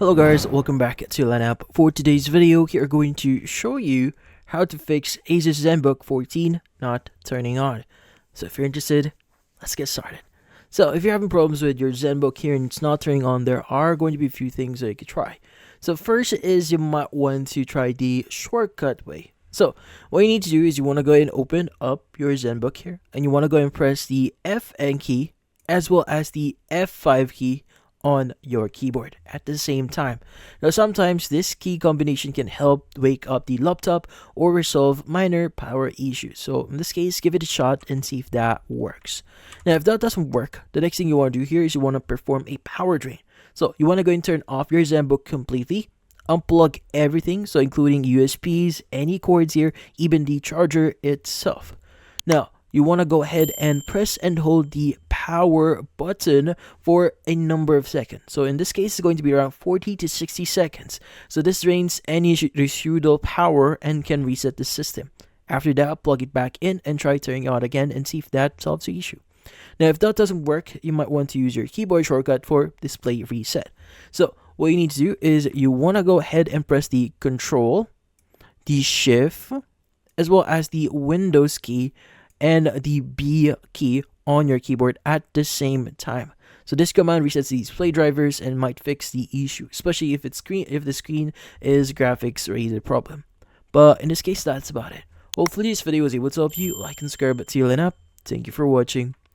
Hello guys, welcome back to Lineup. For today's video, we are going to show you how to fix Asus Zenbook 14 not turning on. So if you're interested, let's get started. So if you're having problems with your Zenbook here and it's not turning on, there are going to be a few things that you could try. So first is you might want to try the shortcut way. So what you need to do is you want to go ahead and open up your Zenbook here, and you want to go and press the FN key as well as the F5 key on your keyboard at the same time. Now sometimes this key combination can help wake up the laptop or resolve minor power issues. So in this case, give it a shot and see if that works. Now if that doesn't work, the next thing you want to do here is you want to perform a power drain. So you want to go and turn off your Zenbook completely, unplug everything, so including USBs, any cords here, even the charger itself. Now you want to go ahead and press and hold the power button for a number of seconds. So in this case, it's going to be around 40 to 60 seconds. So this drains any residual power and can reset the system. After that, plug it back in and try turning it on again and see if that solves the issue. Now, if that doesn't work, you might want to use your keyboard shortcut for display reset. So what you need to do is you want to go ahead and press the Control, the Shift, as well as the Windows key and the B key on your keyboard at the same time. So this command resets the display drivers and might fix the issue, especially if the screen is graphics related problem. But in this case, that's about it. Hopefully this video was able to help you. Like and subscribe to Lineup. Thank you for watching.